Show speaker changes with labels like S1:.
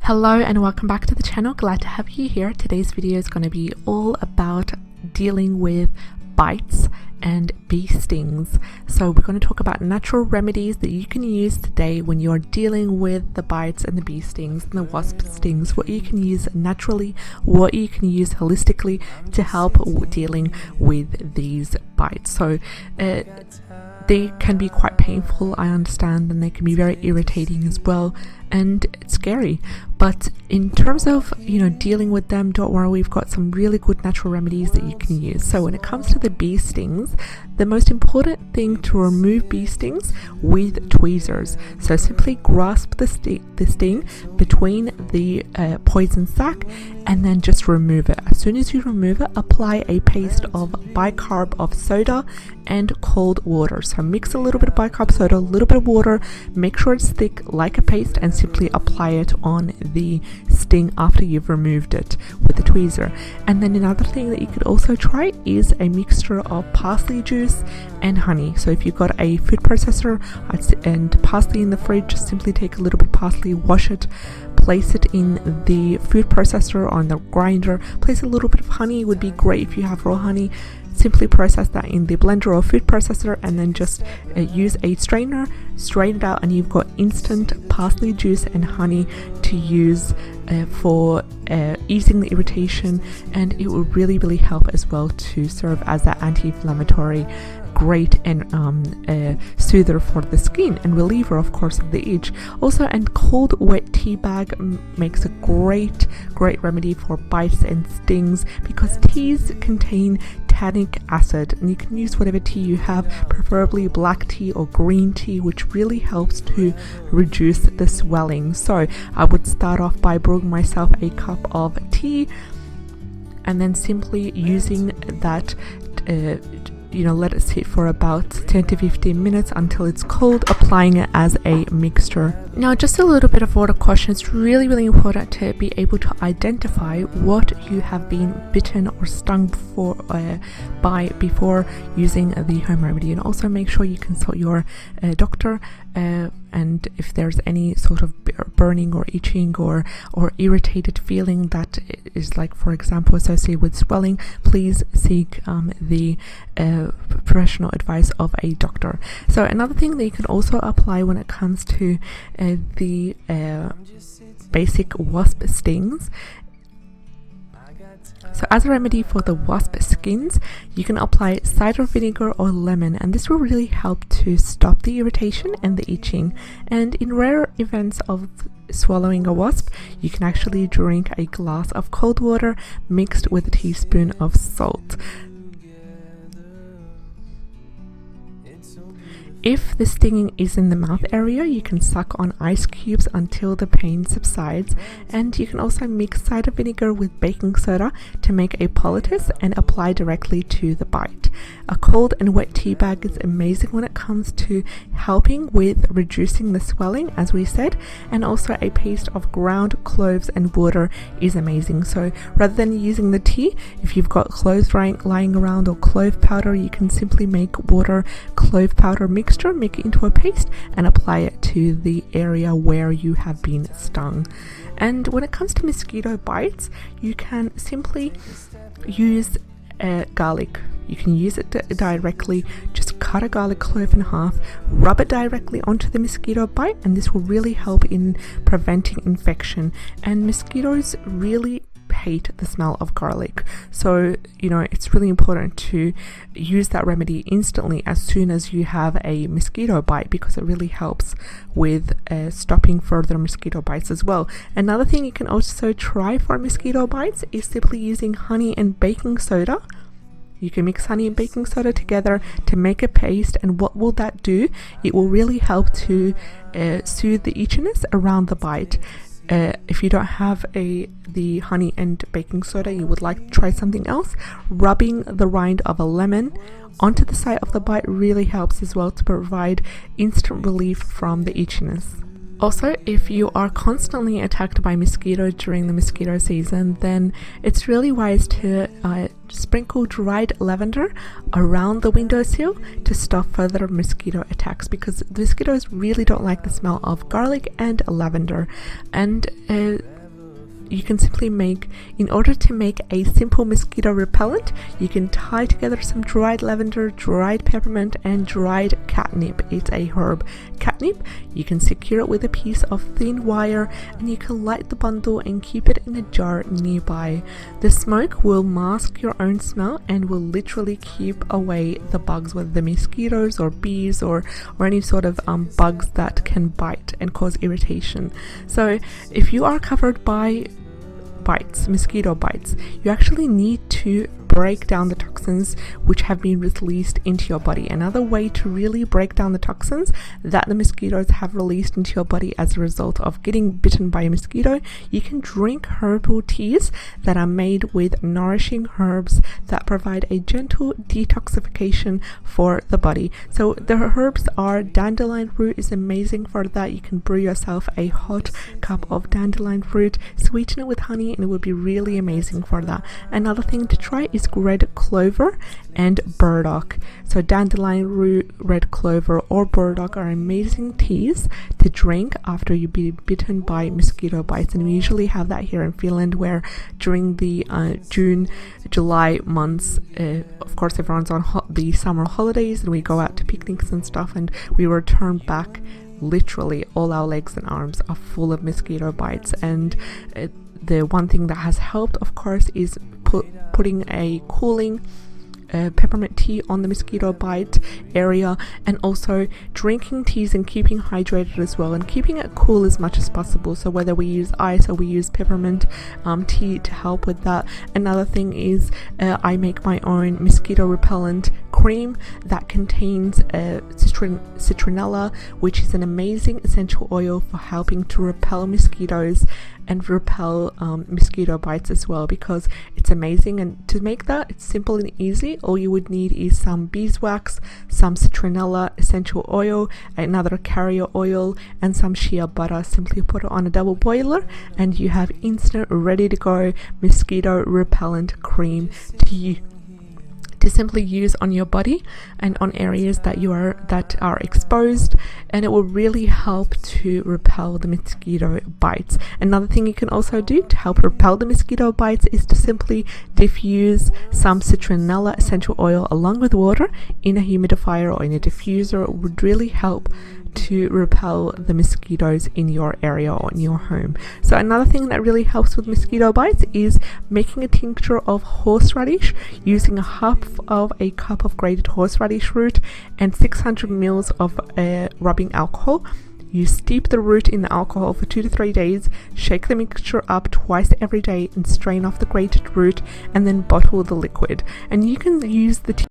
S1: Hello and welcome back to the channel. Glad to have you here. Today's video is going to be all about dealing with bites and bee stings. So we're going to talk about natural remedies that you can use today when you're dealing with the bites and the bee stings and the wasp stings, what you can use naturally, what you can use holistically to help dealing with these bites. So they can be quite painful, I understand, and they can be very irritating as well, and it's scary. But in terms of, dealing with them, don't worry, we've got some really good natural remedies that you can use. So when it comes to the bee stings, the most important thing to remove bee stings with tweezers. So simply grasp the sting between the poison sac and then just remove it. As soon as you remove it, apply a paste of bicarb of soda and cold water. So mix a little bit of bicarb soda, a little bit of water, make sure it's thick like a paste, and simply apply it on the sting after you've removed it with the tweezer. And then another thing that you could also try is a mixture of parsley juice and honey. So if you've got a food processor and parsley in the fridge, just simply take a little bit of parsley, wash it, place it in the food processor or on the grinder. Place a little bit of honey, would be great if you have raw honey. Simply process that in the blender or food processor, and then just use a strainer, strain it out, and you've got instant parsley juice and honey to use for easing the irritation, and it will really help as well to serve as that anti-inflammatory, great and soother for the skin and reliever, of course, of the itch. Also, and cold wet tea bag makes a great remedy for bites and stings, because teas contain tannic acid, and you can use whatever tea you have, preferably black tea or green tea, which really helps to reduce the swelling. So I would start off by brewing myself a cup of tea, and then simply using that let it sit for about 10 to 15 minutes until it's cold, applying it as a mixture. Now, just a little bit of water caution. It's really important to be able to identify what you have been bitten or stung by before using the home remedy, and also make sure you consult your doctor, and if there's any sort of burning or itching or irritated feeling that is, like, for example, associated with swelling, please seek the professional advice of a doctor. So another thing that you can also apply when it comes to the basic wasp stings. So as a remedy for the wasp skins, you can apply cider vinegar or lemon, and this will really help to stop the irritation and the itching. And in rare events of swallowing a wasp, you can actually drink a glass of cold water mixed with a teaspoon of salt. If the stinging is in the mouth area, you can suck on ice cubes until the pain subsides, and you can also mix cider vinegar with baking soda to make a poultice and apply directly to the bite. A cold and wet tea bag is amazing when it comes to helping with reducing the swelling, as we said, and also a paste of ground cloves and water is amazing. So rather than using the tea, if you've got cloves lying around or clove powder, you can simply make water clove powder mixture, make it into a paste, and apply it to the area where you have been stung. And when it comes to mosquito bites, you can simply use garlic. You can use it directly. Just cut a garlic clove in half, rub it directly onto the mosquito bite, and this will really help in preventing infection. And mosquitoes really hate the smell of garlic, so it's really important to use that remedy instantly as soon as you have a mosquito bite, because it really helps with stopping further mosquito bites as well. Another thing you can also try for mosquito bites is simply using honey and baking soda. You can mix honey and baking soda together to make a paste, and what will that do? It will really help to soothe the itchiness around the bite. If you don't have the honey and baking soda, you would like to try something else, rubbing the rind of a lemon onto the site of the bite really helps as well to provide instant relief from the itchiness. Also, if you are constantly attacked by mosquitoes during the mosquito season, then it's really wise to sprinkle dried lavender around the windowsill to stop further mosquito attacks, because the mosquitoes really don't like the smell of garlic and lavender. And you can simply make, in order to make a simple mosquito repellent, you can tie together some dried lavender, dried peppermint, and dried catnip. It's a herb. Catnip, you can secure it with a piece of thin wire, and you can light the bundle and keep it in a jar nearby. The smoke will mask your own smell and will literally keep away the bugs, whether they're mosquitoes or bees or any sort of bugs that can bite and cause irritation. So if you are covered by bites, mosquito bites, you actually need to break down the toxins which have been released into your body. Another way to really break down the toxins that the mosquitoes have released into your body as a result of getting bitten by a mosquito, you can drink herbal teas that are made with nourishing herbs that provide a gentle detoxification for the body. So the herbs are dandelion root is amazing for that. You can brew yourself a hot cup of dandelion root, sweeten it with honey, and it would be really amazing for that. Another thing to try is red clover and burdock. So dandelion root, red clover, or burdock are amazing teas to drink after you be bitten by mosquito bites. And we usually have that here in Finland, where during the June, July months, of course everyone's on the summer holidays and we go out to picnics and stuff, and we return back, literally all our legs and arms are full of mosquito bites. And the one thing that has helped, of course, is putting a cooling peppermint tea on the mosquito bite area, and also drinking teas and keeping hydrated as well, and keeping it cool as much as possible. So whether we use ice or we use peppermint tea to help with that. Another thing is I make my own mosquito repellent cream that contains citronella, which is an amazing essential oil for helping to repel mosquitoes and repel mosquito bites as well, because it's amazing. And to make that, it's simple and easy. All you would need is some beeswax, some citronella essential oil, another carrier oil, and some shea butter. Simply put it on a double boiler and you have instant ready to go mosquito repellent cream to simply use on your body and on areas that are exposed, and it will really help to repel the mosquito bites. Another thing you can also do to help repel the mosquito bites is to simply diffuse some citronella essential oil along with water in a humidifier or in a diffuser. It would really help to repel the mosquitoes in your area or in your home. So another thing that really helps with mosquito bites is making a tincture of horseradish using half of a cup of grated horseradish root and 600 ml of rubbing alcohol. You steep the root in the alcohol for 2 to 3 days, shake the mixture up twice every day and strain off the grated root, and then bottle the liquid. And you can use the tea